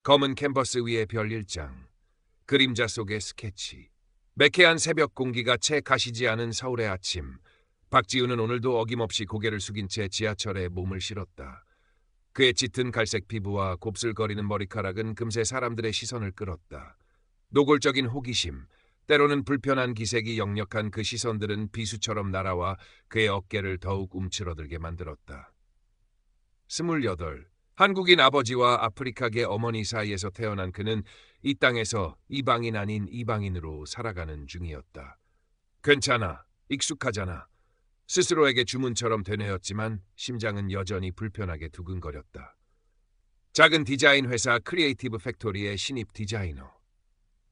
검은 캔버스 위에 별 1장, 그림자 속의 스케치. 매캐한 새벽 공기가 채 가시지 않은 서울의 아침. 박지우는 오늘도 어김없이 고개를 숙인 채 지하철에 몸을 실었다. 그의 짙은 갈색 피부와 곱슬거리는 머리카락은 금세 사람들의 시선을 끌었다. 노골적인 호기심, 때로는 불편한 기색이 역력한 그 시선들은 비수처럼 날아와 그의 어깨를 더욱 움츠러들게 만들었다. 28. 한국인 아버지와 아프리카계 어머니 사이에서 태어난 그는 이 땅에서 이방인 아닌 이방인으로 살아가는 중이었다. 괜찮아, 익숙하잖아. 스스로에게 주문처럼 되뇌었지만 심장은 여전히 불편하게 두근거렸다. 작은 디자인 회사 크리에이티브 팩토리의 신입 디자이너.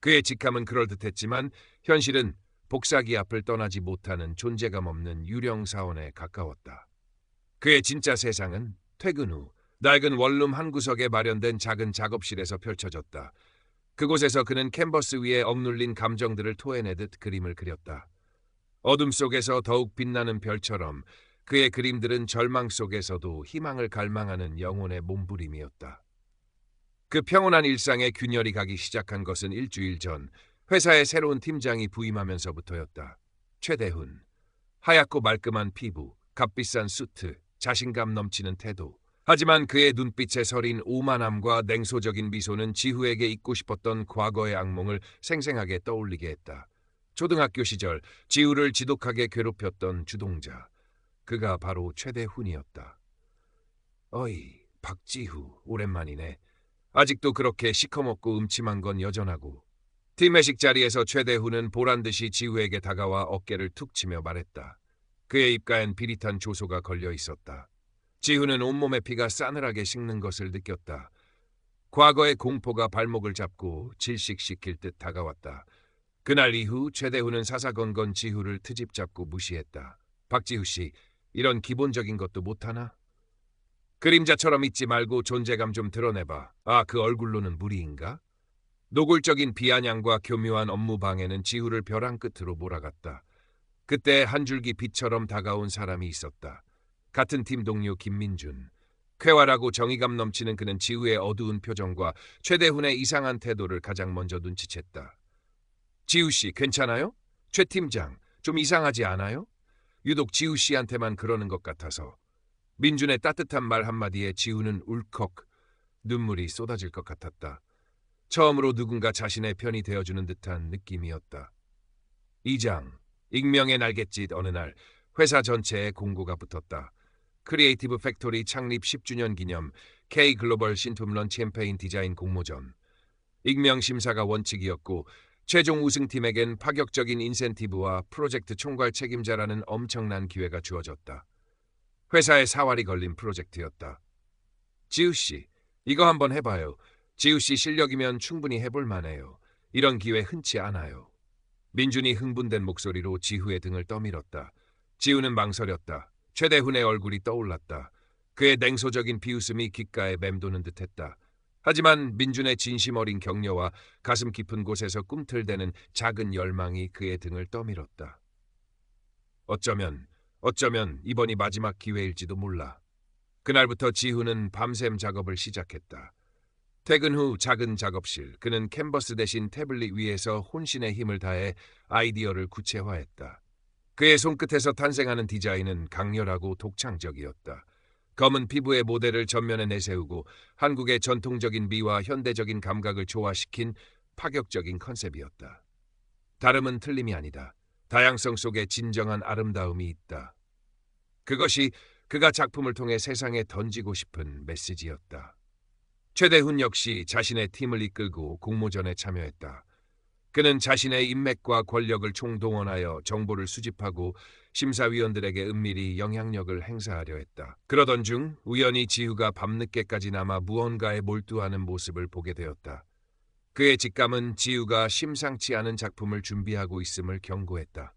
그의 직함은 그럴듯했지만 현실은 복사기 앞을 떠나지 못하는 존재감 없는 유령 사원에 가까웠다. 그의 진짜 세상은 퇴근 후 낡은 원룸 한 구석에 마련된 작은 작업실에서 펼쳐졌다. 그곳에서 그는 캔버스 위에 억눌린 감정들을 토해내듯 그림을 그렸다. 어둠 속에서 더욱 빛나는 별처럼 그의 그림들은 절망 속에서도 희망을 갈망하는 영혼의 몸부림이었다. 그 평온한 일상에 균열이 가기 시작한 것은 일주일 전 회사의 새로운 팀장이 부임하면서부터였다. 최대훈. 하얗고 말끔한 피부, 값비싼 수트, 자신감 넘치는 태도. 하지만 그의 눈빛에 서린 오만함과 냉소적인 미소는 지후에게 잊고 싶었던 과거의 악몽을 생생하게 떠올리게 했다. 초등학교 시절 지우를 지독하게 괴롭혔던 주동자. 그가 바로 최대훈이었다. 어이, 박지후, 오랜만이네. 아직도 그렇게 시커멓고 음침한 건 여전하고. 팀 회식 자리에서 최대훈은 보란듯이 지우에게 다가와 어깨를 툭 치며 말했다. 그의 입가엔 비릿한 조소가 걸려 있었다. 지우는 온몸의 피가 싸늘하게 식는 것을 느꼈다. 과거의 공포가 발목을 잡고 질식시킬 듯 다가왔다. 그날 이후 최대훈은 사사건건 지우를 트집 잡고 무시했다. 박지우 씨, 이런 기본적인 것도 못하나? 그림자처럼 있지 말고 존재감 좀 드러내봐. 아, 그 얼굴로는 무리인가? 노골적인 비아냥과 교묘한 업무 방해는 지우를 벼랑 끝으로 몰아갔다. 그때 한 줄기 빛처럼 다가온 사람이 있었다. 같은 팀 동료 김민준. 쾌활하고 정의감 넘치는 그는 지우의 어두운 표정과 최대훈의 이상한 태도를 가장 먼저 눈치챘다. 지우 씨, 괜찮아요? 최 팀장, 좀 이상하지 않아요? 유독 지우 씨한테만 그러는 것 같아서. 민준의 따뜻한 말 한마디에 지우는 울컥 눈물이 쏟아질 것 같았다. 처음으로 누군가 자신의 편이 되어주는 듯한 느낌이었다. 2장, 익명의 날갯짓. 어느 날 회사 전체에 공고가 붙었다. 크리에이티브 팩토리 창립 10주년 기념 K글로벌 신품런 캠페인 디자인 공모전. 익명 심사가 원칙이었고 최종 우승팀에겐 파격적인 인센티브와 프로젝트 총괄 책임자라는 엄청난 기회가 주어졌다. 회사에 사활이 걸린 프로젝트였다. 지우 씨, 이거 한번 해봐요. 지우 씨 실력이면 충분히 해볼 만해요. 이런 기회 흔치 않아요. 민준이 흥분된 목소리로 지우의 등을 떠밀었다. 지우는 망설였다. 최대훈의 얼굴이 떠올랐다. 그의 냉소적인 비웃음이 귓가에 맴도는 듯했다. 하지만 민준의 진심 어린 격려와 가슴 깊은 곳에서 꿈틀대는 작은 열망이 그의 등을 떠밀었다. 어쩌면 이번이 마지막 기회일지도 몰라. 그날부터 지우는 밤샘 작업을 시작했다. 퇴근 후 작은 작업실, 그는 캔버스 대신 태블릿 위에서 혼신의 힘을 다해 아이디어를 구체화했다. 그의 손끝에서 탄생하는 디자인은 강렬하고 독창적이었다. 검은 피부의 모델을 전면에 내세우고 한국의 전통적인 미와 현대적인 감각을 조화시킨 파격적인 컨셉이었다. 다름은 틀림이 아니다. 다양성 속에 진정한 아름다움이 있다. 그것이 그가 작품을 통해 세상에 던지고 싶은 메시지였다. 최대훈 역시 자신의 팀을 이끌고 공모전에 참여했다. 그는 자신의 인맥과 권력을 총동원하여 정보를 수집하고 심사위원들에게 은밀히 영향력을 행사하려 했다. 그러던 중 우연히 지우가 밤늦게까지 남아 무언가에 몰두하는 모습을 보게 되었다. 그의 직감은 지우가 심상치 않은 작품을 준비하고 있음을 경고했다.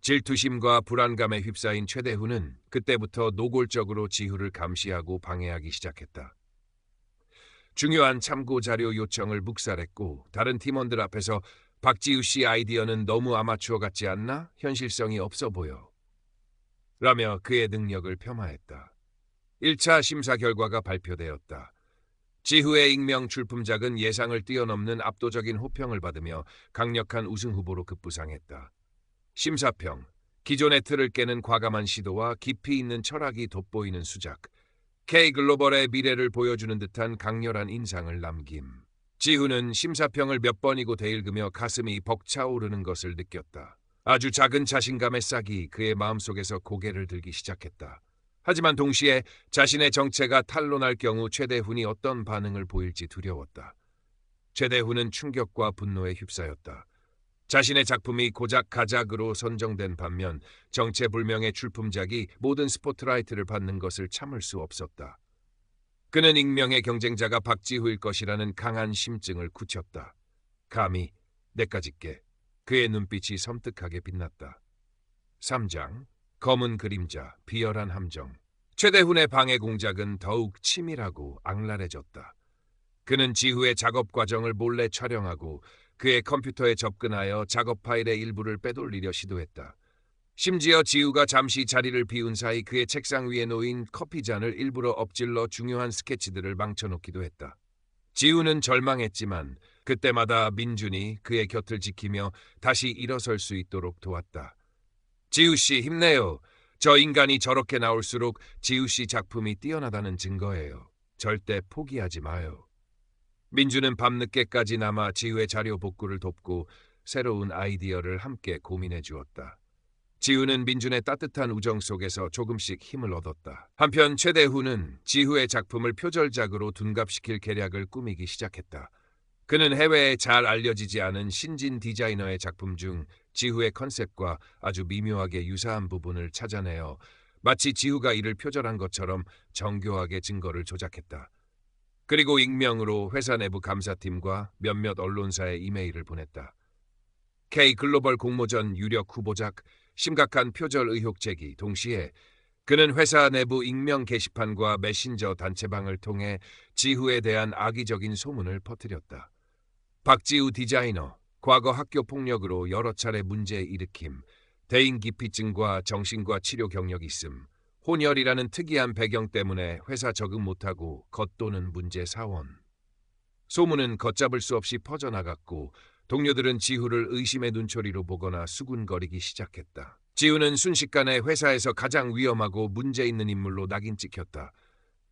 질투심과 불안감에 휩싸인 최대훈은 그때부터 노골적으로 지우를 감시하고 방해하기 시작했다. 중요한 참고 자료 요청을 묵살했고 다른 팀원들 앞에서 박지우 씨 아이디어는 너무 아마추어 같지 않나? 현실성이 없어 보여. 라며 그의 능력을 폄하했다. 1차 심사 결과가 발표되었다. 지후의 익명 출품작은 예상을 뛰어넘는 압도적인 호평을 받으며 강력한 우승 후보로 급부상했다. 심사평, 기존의 틀을 깨는 과감한 시도와 깊이 있는 철학이 돋보이는 수작, K글로벌의 미래를 보여주는 듯한 강렬한 인상을 남김. 지후는 심사평을 몇 번이고 되읽으며 가슴이 벅차오르는 것을 느꼈다. 아주 작은 자신감의 싹이 그의 마음속에서 고개를 들기 시작했다. 하지만 동시에 자신의 정체가 탄로날 경우 최대훈이 어떤 반응을 보일지 두려웠다. 최대훈은 충격과 분노에 휩싸였다. 자신의 작품이 고작 가작으로 선정된 반면 정체불명의 출품작이 모든 스포트라이트를 받는 것을 참을 수 없었다. 그는 익명의 경쟁자가 박지후일 것이라는 강한 심증을 굳혔다. 감히 내까짓게. 그의 눈빛이 섬뜩하게 빛났다. 3장 검은 그림자, 비열한 함정. 최대훈의 방해 공작은 더욱 치밀하고 악랄해졌다. 그는 지후의 작업 과정을 몰래 촬영하고 그의 컴퓨터에 접근하여 작업 파일의 일부를 빼돌리려 시도했다. 심지어 지후가 잠시 자리를 비운 사이 그의 책상 위에 놓인 커피잔을 일부러 엎질러 중요한 스케치들을 망쳐놓기도 했다. 지후는 절망했지만 그때마다 민준이 그의 곁을 지키며 다시 일어설 수 있도록 도왔다. 지후씨 힘내요. 저 인간이 저렇게 나올수록 지후씨 작품이 뛰어나다는 증거예요. 절대 포기하지 마요. 민주는 밤늦게까지 남아 지후의 자료 복구를 돕고 새로운 아이디어를 함께 고민해 주었다. 지후는 민준의 따뜻한 우정 속에서 조금씩 힘을 얻었다. 한편 최대훈은 지후의 작품을 표절작으로 둔갑시킬 계략을 꾸미기 시작했다. 그는 해외에 잘 알려지지 않은 신진 디자이너의 작품 중 지후의 컨셉과 아주 미묘하게 유사한 부분을 찾아내어 마치 지후가 이를 표절한 것처럼 정교하게 증거를 조작했다. 그리고 익명으로 회사 내부 감사팀과 몇몇 언론사에 이메일을 보냈다. K글로벌 공모전 유력 후보작, 심각한 표절 의혹 제기 동시에 그는 회사 내부 익명 게시판과 메신저 단체방을 통해 지후에 대한 악의적인 소문을 퍼뜨렸다. 박지후 디자이너, 과거 학교 폭력으로 여러 차례 문제 일으킴, 대인 기피증과 정신과 치료 경력이 있음, 혼혈이라는 특이한 배경 때문에 회사 적응 못하고 겉도는 문제 사원. 소문은 걷잡을 수 없이 퍼져나갔고 동료들은 지후를 의심의 눈초리로 보거나 수군거리기 시작했다. 지후는 순식간에 회사에서 가장 위험하고 문제 있는 인물로 낙인 찍혔다.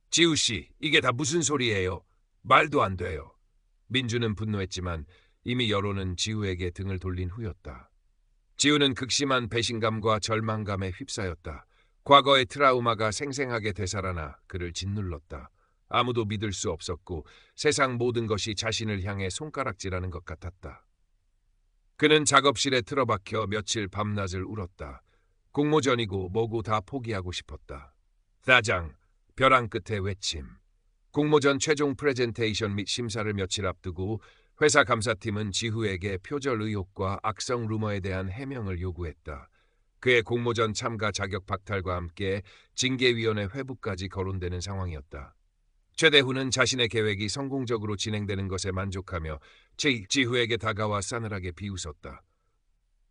지후씨, 이게 다 무슨 소리예요? 말도 안 돼요. 민주는 분노했지만 이미 여론은 지후에게 등을 돌린 후였다. 지후는 극심한 배신감과 절망감에 휩싸였다. 과거의 트라우마가 생생하게 되살아나 그를 짓눌렀다. 아무도 믿을 수 없었고 세상 모든 것이 자신을 향해 손가락질하는 것 같았다. 그는 작업실에 틀어박혀 며칠 밤낮을 울었다. 공모전이고 뭐고 다 포기하고 싶었다. 4장, 벼랑 끝의 외침. 공모전 최종 프레젠테이션 및 심사를 며칠 앞두고 회사 감사팀은 지후에게 표절 의혹과 악성 루머에 대한 해명을 요구했다. 그의 공모전 참가 자격 박탈과 함께 징계위원회 회부까지 거론되는 상황이었다. 최대훈은 자신의 계획이 성공적으로 진행되는 것에 만족하며 지후에게 다가와 싸늘하게 비웃었다.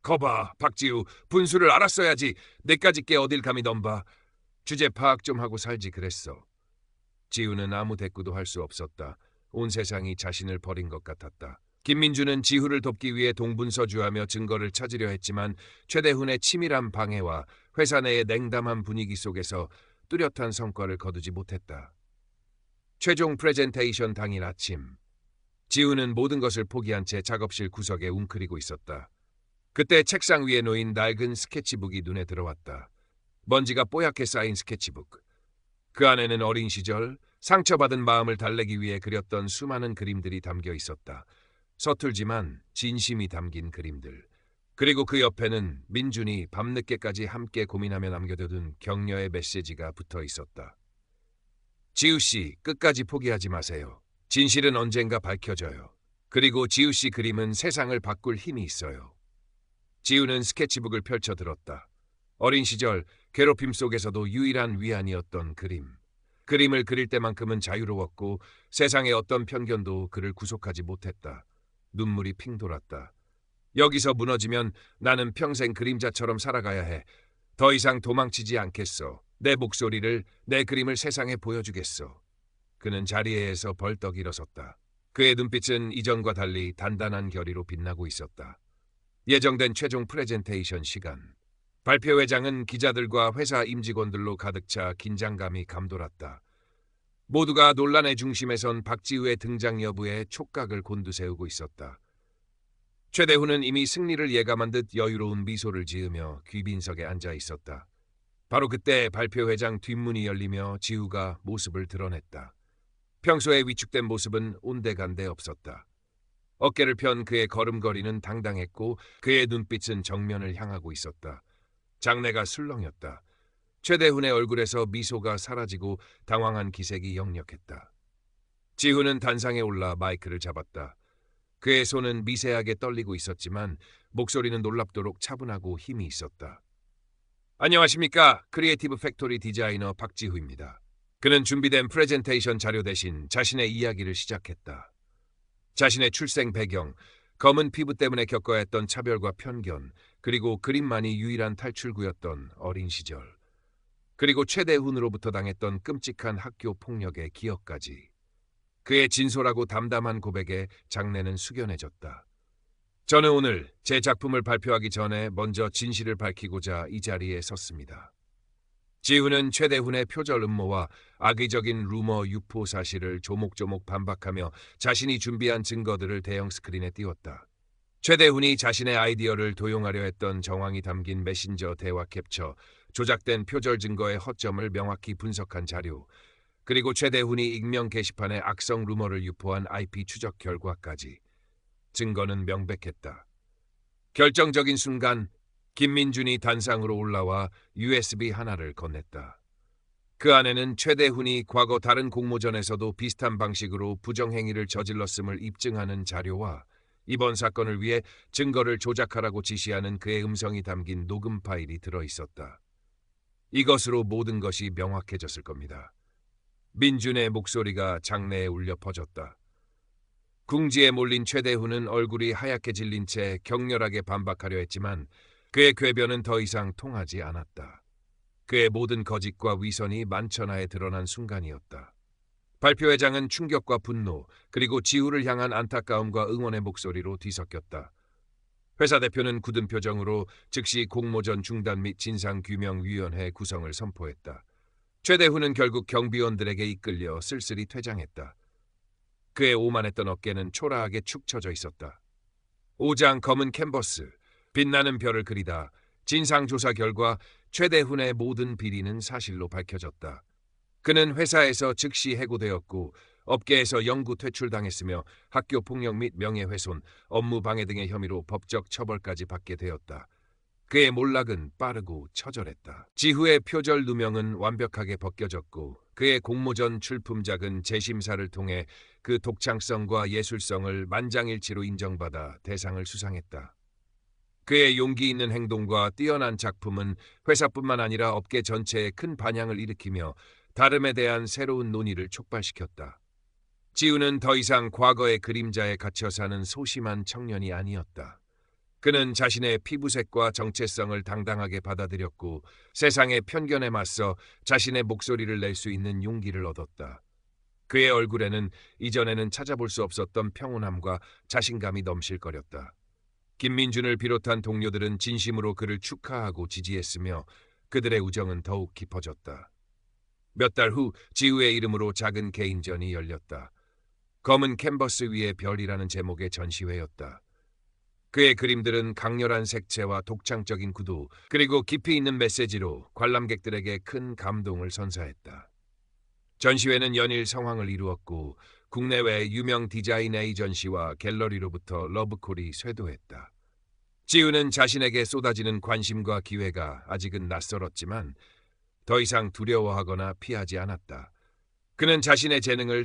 거봐, 박지후, 분수를 알았어야지. 내까지 게 어딜 감히 넘봐. 주제 파악 좀 하고 살지 그랬어. 지후는 아무 대꾸도 할 수 없었다. 온 세상이 자신을 버린 것 같았다. 김민주는 지후를 돕기 위해 동분서주하며 증거를 찾으려 했지만 최대훈의 치밀한 방해와 회사 내의 냉담한 분위기 속에서 뚜렷한 성과를 거두지 못했다. 최종 프레젠테이션 당일 아침, 지후는 모든 것을 포기한 채 작업실 구석에 웅크리고 있었다. 그때 책상 위에 놓인 낡은 스케치북이 눈에 들어왔다. 먼지가 뽀얗게 쌓인 스케치북. 그 안에는 어린 시절 상처받은 마음을 달래기 위해 그렸던 수많은 그림들이 담겨 있었다. 서툴지만 진심이 담긴 그림들. 그리고 그 옆에는 민준이 밤늦게까지 함께 고민하며 남겨둔 격려의 메시지가 붙어 있었다. 지후씨, 끝까지 포기하지 마세요. 진실은 언젠가 밝혀져요. 그리고 지후씨 그림은 세상을 바꿀 힘이 있어요. 지후는 스케치북을 펼쳐 들었다. 어린 시절 괴롭힘 속에서도 유일한 위안이었던 그림. 그림을 그릴 때만큼은 자유로웠고 세상의 어떤 편견도 그를 구속하지 못했다. 눈물이 핑 돌았다. 여기서 무너지면 나는 평생 그림자처럼 살아가야 해. 더 이상 도망치지 않겠어. 내 목소리를, 내 그림을 세상에 보여주겠어. 그는 자리에서 벌떡 일어섰다. 그의 눈빛은 이전과 달리 단단한 결의로 빛나고 있었다. 예정된 최종 프레젠테이션 시간. 발표회장은 기자들과 회사 임직원들로 가득 차 긴장감이 감돌았다. 모두가 논란의 중심에 선 박지우의 등장 여부에 촉각을 곤두세우고 있었다. 최대훈은 이미 승리를 예감한 듯 여유로운 미소를 지으며 귀빈석에 앉아 있었다. 바로 그때 발표회장 뒷문이 열리며 지우가 모습을 드러냈다. 평소에 위축된 모습은 온데간데 없었다. 어깨를 편 그의 걸음걸이는 당당했고 그의 눈빛은 정면을 향하고 있었다. 장내가 술렁였다. 최대훈의 얼굴에서 미소가 사라지고 당황한 기색이 역력했다. 지훈은 단상에 올라 마이크를 잡았다. 그의 손은 미세하게 떨리고 있었지만 목소리는 놀랍도록 차분하고 힘이 있었다. 안녕하십니까. 크리에이티브 팩토리 디자이너 박지우입니다. 그는 준비된 프레젠테이션 자료 대신 자신의 이야기를 시작했다. 자신의 출생 배경, 검은 피부 때문에 겪어야 했던 차별과 편견, 그리고 그림만이 유일한 탈출구였던 어린 시절, 그리고 최대훈으로부터 당했던 끔찍한 학교 폭력의 기억까지. 그의 진솔하고 담담한 고백에 장내는 숙연해졌다. 저는 오늘 제 작품을 발표하기 전에 먼저 진실을 밝히고자 이 자리에 섰습니다. 지훈은 최대훈의 표절 음모와 악의적인 루머 유포 사실을 조목조목 반박하며 자신이 준비한 증거들을 대형 스크린에 띄웠다. 최대훈이 자신의 아이디어를 도용하려 했던 정황이 담긴 메신저 대화 캡처, 조작된 표절 증거의 허점을 명확히 분석한 자료, 그리고 최대훈이 익명 게시판에 악성 루머를 유포한 IP 추적 결과까지. 증거는 명백했다. 결정적인 순간 김민준이 단상으로 올라와 USB 하나를 건넸다. 그 안에는 최대훈이 과거 다른 공모전에서도 비슷한 방식으로 부정행위를 저질렀음을 입증하는 자료와 이번 사건을 위해 증거를 조작하라고 지시하는 그의 음성이 담긴 녹음 파일이 들어있었다. 이것으로 모든 것이 명확해졌을 겁니다. 민준의 목소리가 장내에 울려 퍼졌다. 궁지에 몰린 최대훈은 얼굴이 하얗게 질린 채 격렬하게 반박하려 했지만 그의 궤변은 더 이상 통하지 않았다. 그의 모든 거짓과 위선이 만천하에 드러난 순간이었다. 발표회장은 충격과 분노, 그리고 지우를 향한 안타까움과 응원의 목소리로 뒤섞였다. 회사 대표는 굳은 표정으로 즉시 공모전 중단 및 진상규명위원회 구성을 선포했다. 최대훈은 결국 경비원들에게 이끌려 쓸쓸히 퇴장했다. 그의 오만했던 어깨는 초라하게 축 처져 있었다. 5장 검은 캔버스, 빛나는 별을 그리다. 진상조사 결과 최대훈의 모든 비리는 사실로 밝혀졌다. 그는 회사에서 즉시 해고되었고 업계에서 영구 퇴출당했으며 학교 폭력 및 명예훼손, 업무 방해 등의 혐의로 법적 처벌까지 받게 되었다. 그의 몰락은 빠르고 처절했다. 지후의 표절 누명은 완벽하게 벗겨졌고 그의 공모전 출품작은 재심사를 통해 그 독창성과 예술성을 만장일치로 인정받아 대상을 수상했다. 그의 용기 있는 행동과 뛰어난 작품은 회사뿐만 아니라 업계 전체에 큰 반향을 일으키며 다름에 대한 새로운 논의를 촉발시켰다. 지우는 더 이상 과거의 그림자에 갇혀 사는 소심한 청년이 아니었다. 그는 자신의 피부색과 정체성을 당당하게 받아들였고 세상의 편견에 맞서 자신의 목소리를 낼 수 있는 용기를 얻었다. 그의 얼굴에는 이전에는 찾아볼 수 없었던 평온함과 자신감이 넘실거렸다. 김민준을 비롯한 동료들은 진심으로 그를 축하하고 지지했으며 그들의 우정은 더욱 깊어졌다. 몇 달 후 지우의 이름으로 작은 개인전이 열렸다. 검은 캔버스 위에 별이라는 제목의 전시회였다. 그의 그림들은 강렬한 색채와 독창적인 구도, 그리고 깊이 있는 메시지로 관람객들에게 큰 감동을 선사했다. 전시회는 연일 성황을 이루었고 국내외 유명 디자인 에이전시와 갤러리로부터 러브콜이 쇄도했다. 지우는 자신에게 쏟아지는 관심과 기회가 아직은 낯설었지만 더 이상 두려워하거나 피하지 않았다. 그는 자신의 재능을